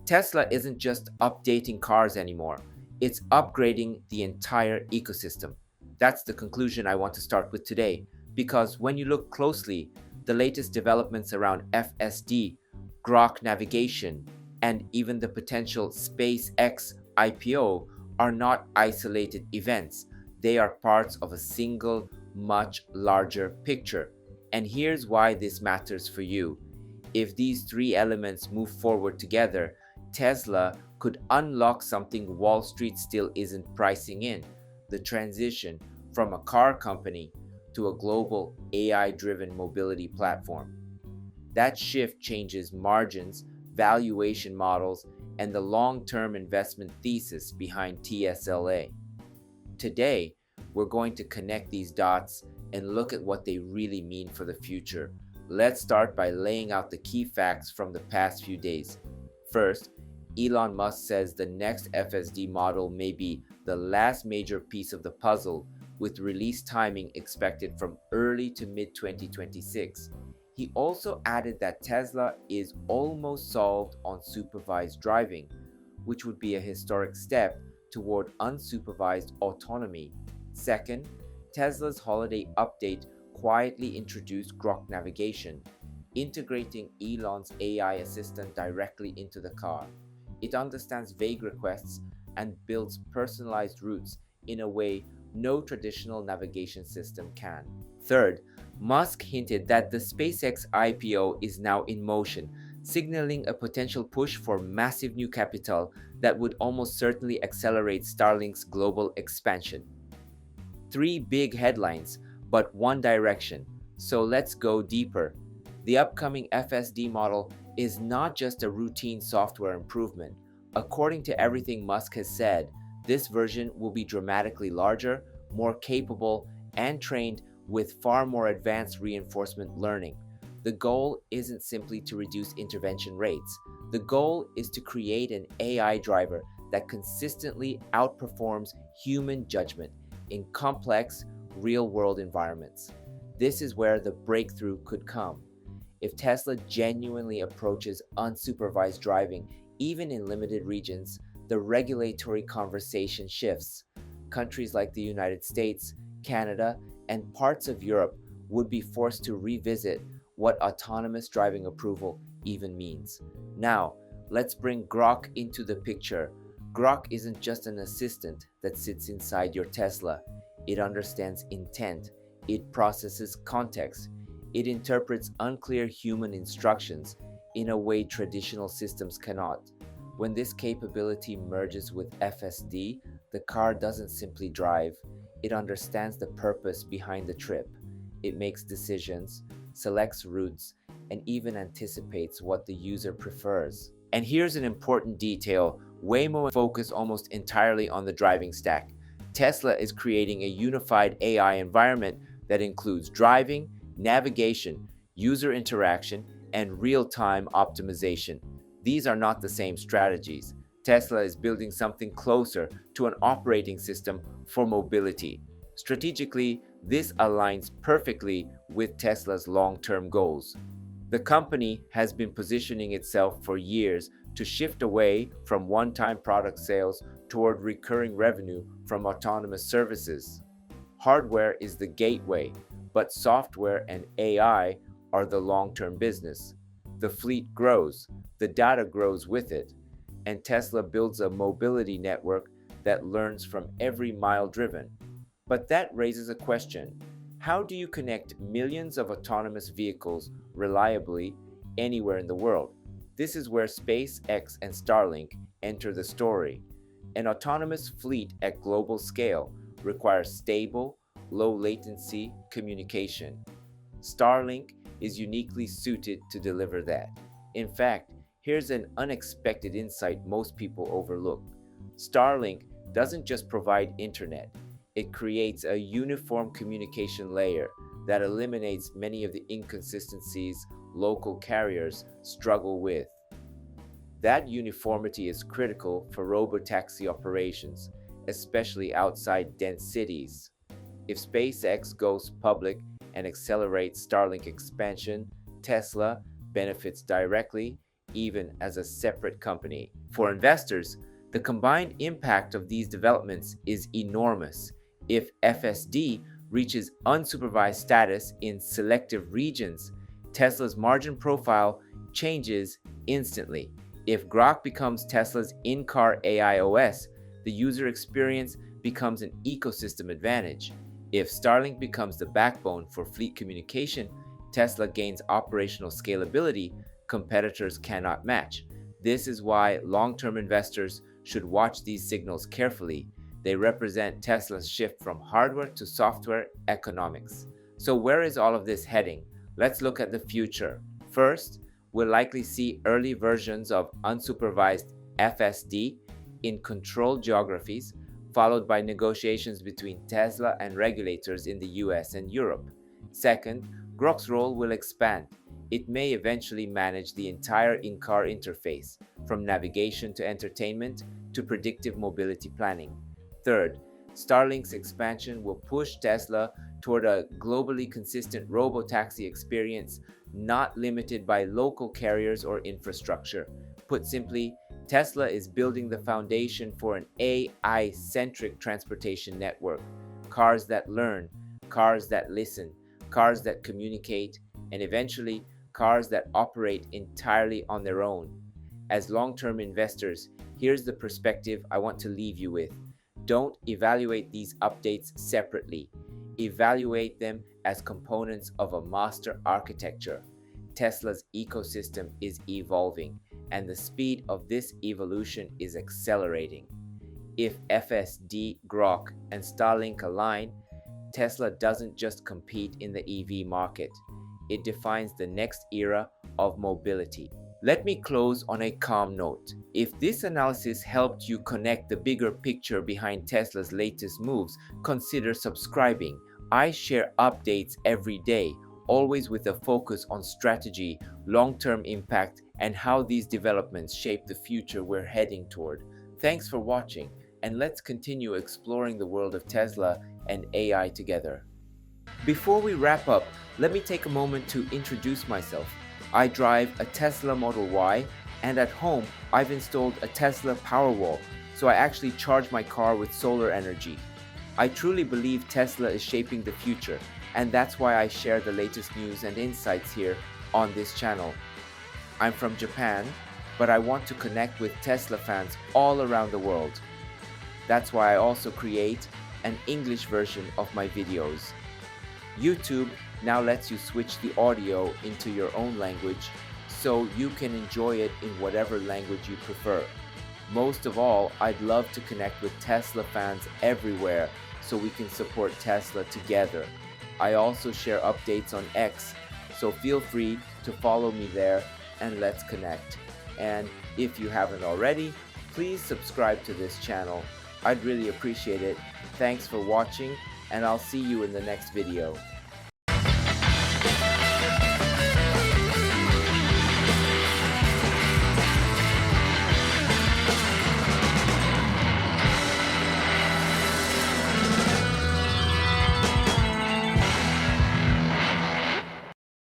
Tesla isn't just updating cars anymore, it's upgrading the entire ecosystem. That's the conclusion I want to start with today, because when you look closely, the latest developments around FSD, Grok navigation, and even the potential SpaceX IPO are not isolated events. They are parts of a single, much larger picture. And here's why this matters for you. If these three elements move forward together, Tesla could unlock something Wall Street still isn't pricing in: the transition from a car company to a global AI-driven mobility platform. That shift changes margins, valuation models, and the long-term investment thesis behind TSLA. Today, we're going to connect these dots and look at what they really mean for the future. Let's start by laying out the key facts from the past few days. First, Elon Musk says the next FSD model may be the last major piece of the puzzle, with release timing expected from early to mid-2026. He also added that Tesla is almost solved on supervised driving, which would be a historic step toward unsupervised autonomy. Second, Tesla's holiday update quietly introduced Grok navigation, integrating Elon's AI assistant directly into the car. It understands vague requests and builds personalized routes in a way no traditional navigation system can. Third, Musk hinted that the SpaceX IPO is now in motion, signaling a potential push for massive new capital that would almost certainly accelerate Starlink's global expansion. Three big headlines, but one direction. So let's go deeper. The upcoming FSD model is not just a routine software improvement. According to everything Musk has said, this version will be dramatically larger, more capable, and trained with far more advanced reinforcement learning. The goal isn't simply to reduce intervention rates. The goal is to create an AI driver that consistently outperforms human judgment in complex, real-world environments. This is where the breakthrough could come. If Tesla genuinely approaches unsupervised driving, even in limited regions, the regulatory conversation shifts. Countries like the United States, Canada, and parts of Europe would be forced to revisit what autonomous driving approval even means. Now, let's bring Grok into the picture. Grok isn't just an assistant that sits inside your Tesla. It understands intent. It processes context. It interprets unclear human instructions in a way traditional systems cannot. When this capability merges with FSD, the car doesn't simply drive. It understands the purpose behind the trip. It makes decisions, selects routes, and even anticipates what the user prefers. And here's an important detail: Waymo focus almost entirely on the driving stack. Tesla is creating a unified AI environment that includes driving, navigation, user interaction, and real-time optimization. These are not the same strategies. Tesla is building something closer to an operating system for mobility. Strategically, this aligns perfectly with Tesla's long-term goals. The company has been positioning itself for years to shift away from one-time product sales toward recurring revenue from autonomous services. Hardware is the gateway, but software and AI are the long-term business. The fleet grows, the data grows with it, and Tesla builds a mobility network that learns from every mile driven. But that raises a question: how do you connect millions of autonomous vehicles reliably anywhere in the world? This is where SpaceX and Starlink enter the story. An autonomous fleet at global scale requires stable, low-latency communication. Starlink is uniquely suited to deliver that. In fact, here's an unexpected insight most people overlook. Starlink doesn't just provide internet, it creates a uniform communication layer that eliminates many of the inconsistencies local carriers struggle with. That uniformity is critical for robotaxi operations, especially outside dense cities. If SpaceX goes public and accelerates Starlink expansion, Tesla benefits directly, even as a separate company. For investors, the combined impact of these developments is enormous. If FSD reaches unsupervised status in selective regions, Tesla's margin profile changes instantly. If Grok becomes Tesla's in-car AI OS, the user experience becomes an ecosystem advantage. If Starlink becomes the backbone for fleet communication, Tesla gains operational scalability competitors cannot match. This is why long-term investors should watch these signals carefully. They represent Tesla's shift from hardware to software economics. So where is all of this heading? Let's look at the future. First, we'll likely see early versions of unsupervised FSD in controlled geographies, followed by negotiations between Tesla and regulators in the US and Europe. Second, Grok's role will expand. It may eventually manage the entire in-car interface, from navigation to entertainment to predictive mobility planning. Third, Starlink's expansion will push Tesla toward a globally consistent robotaxi experience, not limited by local carriers or infrastructure. Put simply, Tesla is building the foundation for an AI-centric transportation network. Cars that learn, cars that listen, cars that communicate, and eventually cars that operate entirely on their own. As long-term investors, here's the perspective I want to leave you with. Don't evaluate these updates separately. Evaluate them as components of a master architecture. Tesla's ecosystem is evolving, and the speed of this evolution is accelerating. If FSD, Grok, and Starlink align, Tesla doesn't just compete in the EV market. It defines the next era of mobility. Let me close on a calm note. If this analysis helped you connect the bigger picture behind Tesla's latest moves, consider subscribing. I share updates every day, always with a focus on strategy, long-term impact, and how these developments shape the future we're heading toward. Thanks for watching, and let's continue exploring the world of Tesla and AI together. Before we wrap up, let me take a moment to introduce myself. I drive a Tesla Model Y, and at home, I've installed a Tesla Powerwall, so I actually charge my car with solar energy. I truly believe Tesla is shaping the future, and that's why I share the latest news and insights here on this channel. I'm from Japan, but I want to connect with Tesla fans all around the world. That's why I also create an English version of my videos. YouTube now lets you switch the audio into your own language, so you can enjoy it in whatever language you prefer. Most of all, I'd love to connect with Tesla fans everywhere so we can support Tesla together. I also share updates on X, so feel free to follow me there and let's connect. And if you haven't already, please subscribe to this channel. I'd really appreciate it. Thanks for watching, and I'll see you in the next video.